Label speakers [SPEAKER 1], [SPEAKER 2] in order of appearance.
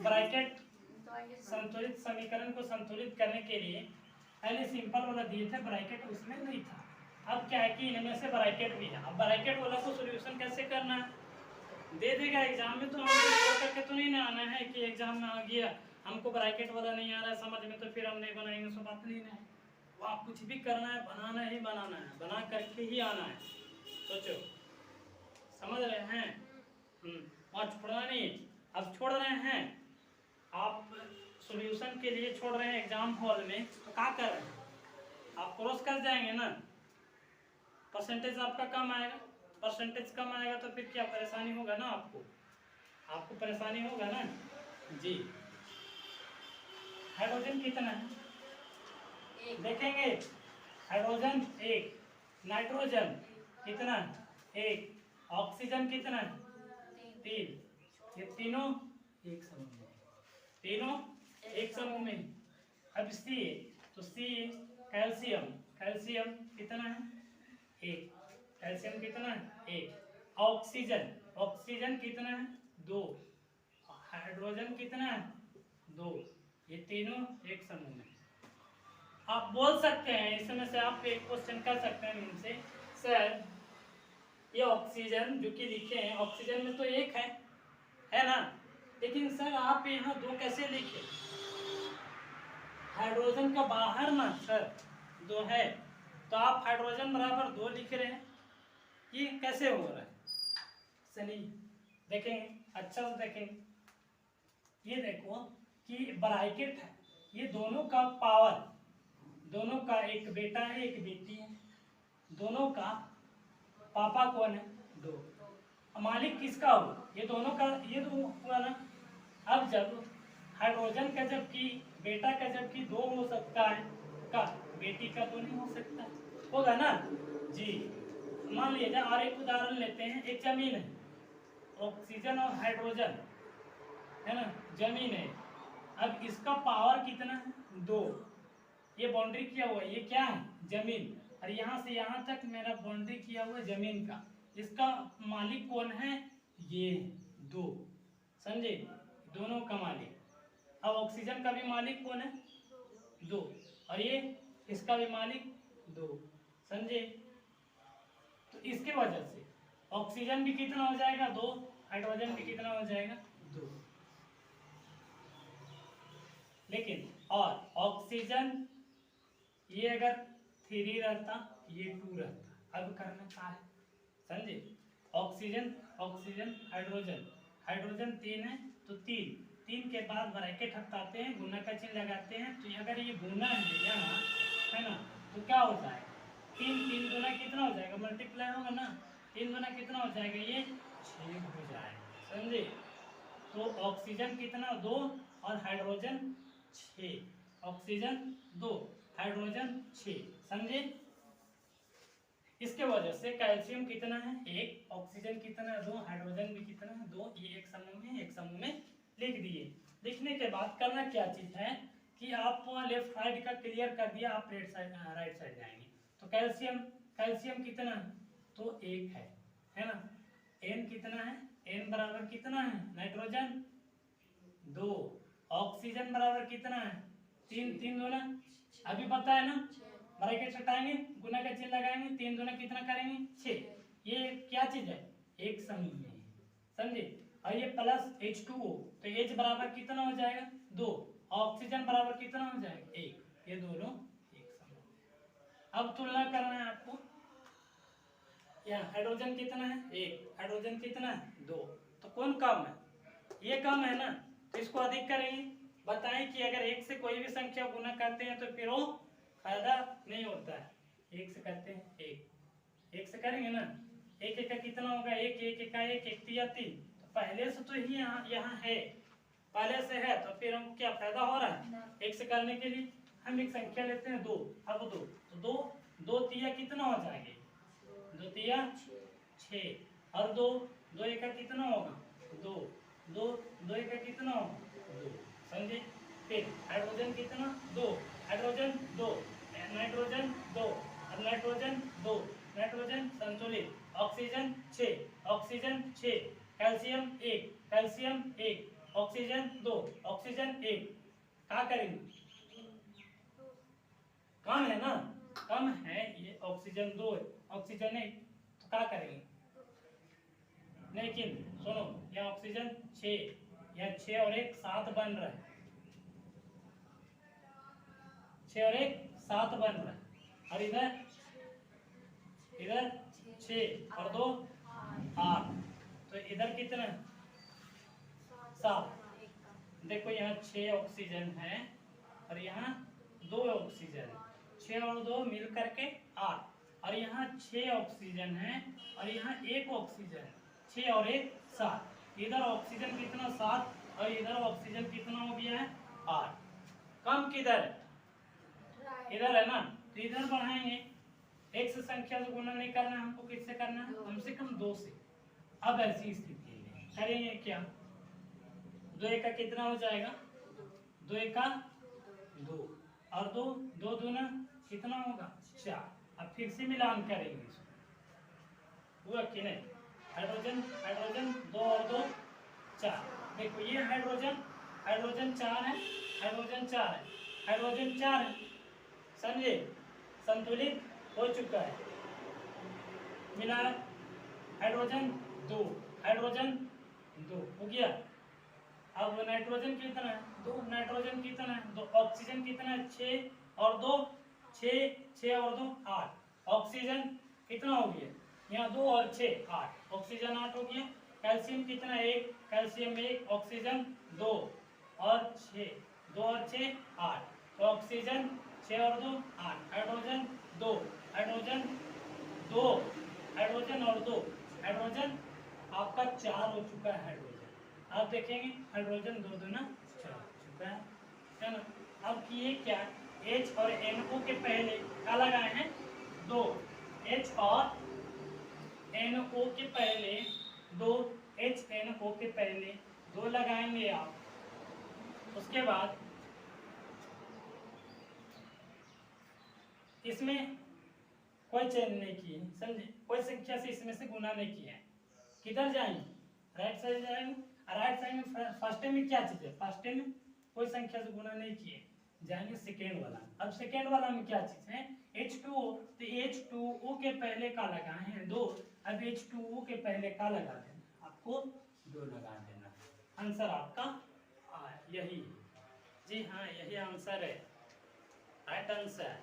[SPEAKER 1] Bracket संतुलित समीकरण को संतुलित करने के लिए पहले सिंपल वाला दिए थे, ब्रैकेट उसमें नहीं था। अब क्या है कि इनमें से ब्रैकेट भी है। अब ब्रैकेट वाला को सॉल्यूशन कैसे करना है दे देगा एग्जाम में, तो हमको छोड़ करके तो नहीं ना आना है कि एग्जाम में आ गया हमको ब्रैकेट वाला नहीं आ रहा है समझ में, तो फिर हम नहीं बनाएंगे, सो बात नहीं है। वहाँ कुछ भी करना है, बनाना ही बनाना है, बना करके ही आना है। सोचो, समझ रहे हैं? वहाँ छोड़ना नहीं। अब छोड़ रहे हैं आप सॉल्यूशन के लिए, छोड़ रहे हैं एग्जाम हॉल में, तो क्या कर रहे हैं आप क्रॉस कर जाएंगे ना, परसेंटेज आपका कम आएगा। परसेंटेज कम आएगा तो फिर क्या परेशानी होगा ना, आपको परेशानी होगा ना जी। हाइड्रोजन कितना है देखेंगे, हाइड्रोजन 1, नाइट्रोजन कितना 1, ऑक्सीजन कितना 3, ये तीनों एक समूह में, तीनों एक समूह में। अब सी, तो सी कैल्शियम, कैल्शियम कितना है 1, कैल्शियम कितना है 1, ऑक्सीजन, ऑक्सीजन कितना है 2, हाइड्रोजन कितना है 2, ये तीनों एक समूह में। आप बोल सकते हैं इसमें से आप एक क्वेश्चन कर सकते हैं इनसे, सर ये ऑक्सीजन जो कि लिखे हैं, ऑक्सीजन में तो एक है ना, लेकिन सर आप यहाँ 2 कैसे लिखे? हाइड्रोजन का बाहर ना सर 2 है, तो आप हाइड्रोजन बराबर 2 लिख रहे हैं, ये कैसे हो रहा है? चलिए देखेंगे, अच्छा से देखेंगे। ये देखो कि ब्रैकेट है, ये दोनों का पावर, दोनों का एक बेटा है एक बेटी है, दोनों का पापा कौन है 2, मालिक किसका हो? ये दोनों का, ये तो हुआ ना। अब जब हाइड्रोजन का जबकि बेटा का जबकि 2 हो सकता है, का बेटी का 2 नहीं हो सकता, होगा ना जी। मान लीजिए और एक उदाहरण लेते हैं, एक जमीन है, ऑक्सीजन और हाइड्रोजन है ना, जमीन है। अब इसका पावर कितना है 2, ये बाउंड्री किया हुआ है, ये क्या है जमीन, और यहाँ से यहाँ तक मेरा बाउंड्री किया हुआ है जमीन का, इसका मालिक कौन है? ये 2, समझे, दोनों का मालिक। अब ऑक्सीजन का भी मालिक कौन है 2, और ये इसका भी मालिक 2, समझे। तो इसके वजह से ऑक्सीजन भी कितना हो जाएगा 2, हाइड्रोजन भी कितना हो जाएगा 2। लेकिन और ऑक्सीजन ये अगर 3 रहता, ये 2 रहता। अब करना क्या है समझे, ऑक्सीजन ऑक्सीजन हाइड्रोजन, हाइड्रोजन 3 है तो 3 के बाद ब्रैकेट हटाते हैं, गुना का चिन्ह लगाते हैं, तो अगर ये गुना है यहाँ है ना, तो क्या हो जाएगा 3 गुना कितना हो जाएगा, मल्टीप्लाई होगा ना, 3 गुना कितना हो जाएगा, ये 6 हो जाएगा, समझे। तो ऑक्सीजन कितना 2 और हाइड्रोजन 6, ऑक्सीजन 2 हाइड्रोजन 6, समझे। इसके वजह से कैल्शियम कितना है 1, ऑक्सीजन कितना है 2, हाइड्रोजन भी कितना है 2, ये एक समूह में लिख दिए। लिखने के बाद करना क्या चीज है कि आप लेफ्ट साइड का क्लियर कर दिया, आप राइट साइड जाएंगे। तो कैल्शियम, कैल्शियम कितना है तो 1 है ना। N कितना है, N बराबर कितना है नाइट्रोजन 2, ऑक्सीजन बराबर कितना है 3 गुना, अभी पता है ना, ब्रैकेट हटाएंगे गुना का चिन्ह लगाएंगे, 3 गुना कितना करेंगे 6, ये क्या चीज है एक समूह में, समझे। और ये प्लस H2O, तो H बराबर कितना हो जाएगा 2, ऑक्सीजन बराबर कितना हो जाएगा 1, ये दोनों एक समूह। अब तुलना करना है आपको, यहाँ हाइड्रोजन कितना है 1, हाइड्रोजन कितना है 2, तो कौन कम है, ये कम है ना, तो इसको अधिक करेंगे। बताएं कि अगर 1 से कोई भी संख्या गुना करते हैं तो फिर वो फायदा नहीं होता है, 1 से करते हैं 1 से करेंगे ना, 1 का कितना होगा 1 1 का 1 1 3 3, तो पहले से तो ही यहाँ है, पहले से है, तो फिर हम क्या फायदा हो रहा है 1 से करने के लिए। हम एक संख्या लेते हैं 2, अब 2 तो 2 3 कितना हो जाएंगे 2 3 6, और 2 2 1 का कितना होगा 2 2 2 1 का कितना होगा 2, समझे। फिर हाइड्रोजन कितना 2, हाइड्रोजन 2, नाइट्रोजन 2, और नाइट्रोजन 2, नाइट्रोजन हाइड्रोजन संतुलित, oxygen 6, oxygen 6, calcium 1, calcium 1, oxygen 2, oxygen 1। क्या करेंगे? कम है ना, कम है, ये ऑक्सीजन 2 है, ऑक्सीजन 1, तो क्या करेंगे? लेकिन सुनो, यह ऑक्सीजन 6, यह 6 और 1 7 बन रहा है, 6 और 1 7 बन रहा है, और इधर 6 और 2 8, तो इधर कितना? 7। देखो यहाँ 6 ऑक्सीजन है और यहाँ 2 ऑक्सीजन है, 6 और 2 मिल करके 8, और यहाँ 6 ऑक्सीजन है और यहाँ 1 ऑक्सीजन, 6 और 1 7। इधर ऑक्सीजन कितना? 7, और इधर ऑक्सीजन कितना हो गया है? 8। कम किधर है? इधर है ना, तो इधर बढ़ाएंगे। एक से संख्या से गुणा नहीं करना है हमको, किससे करना है? कम से कम 2 से। अब ऐसी स्थिति में करेंगे क्या? 2 1 का कितना हो जाएगा? 2 1 का 2, और 2 2 दूना कितना होगा? 4। अब फिर से मिलान करेंगे, हुआ कि नहीं? हाइड्रोजन हाइड्रोजन 2 और 2 4। देखो ये हाइड्रोजन 4 है, हाइड्रोजन 4 है, हाइड्रोजन 4 है, समझे? संतुलित हो चुका है, मिला हाइड्रोजन 2, हाइड्रोजन 2 हो गया। अब नाइट्रोजन कितना है? 2, नाइट्रोजन कितना है? 2, ऑक्सीजन कितना है? 6 और 2 6, 6 और 2 8, ऑक्सीजन कितना हो गया? यहाँ 2 और 6 8, ऑक्सीजन 8 हो गया। कैल्शियम कितना? 1, कैल्शियम 1, ऑक्सीजन 2 और 6, 2 और 6 8, तो ऑक्सीजन 6 और 2 8, हाइड्रोजन 2, हाइड्रोजन 2, हाइड्रोजन और 2, हाइड्रोजन आपका 4 हो चुका है। हाइड्रोजन आप देखेंगे, हाइड्रोजन 2 दूना 4 हो चुका है ना। अब किए क्या? H और NO के पहले क्या लगाए हैं? 2, H और NO के पहले 2, HNO के पहले 2 लगाएंगे आप। उसके बाद इसमें कोई चेंज नहीं किए, समझे? कोई संख्या से इसमें से गुना नहीं किया है। किधर जाएंगे? राइट साइड जाएंगे, और राइट साइड में फर्स्ट में क्या चीज है? फर्स्ट में कोई संख्या से गुना नहीं किए, जाएंगे सेकेंड वाला। अब सेकेंड वाला में क्या चीज है? H2O, तो H2O के पहले का लगाए हैं 2, अब H2O के पहले का लगा देना, आपको 2 लगा देना। आंसर आपका यही, जी हाँ यही आंसर है, राइट आंसर।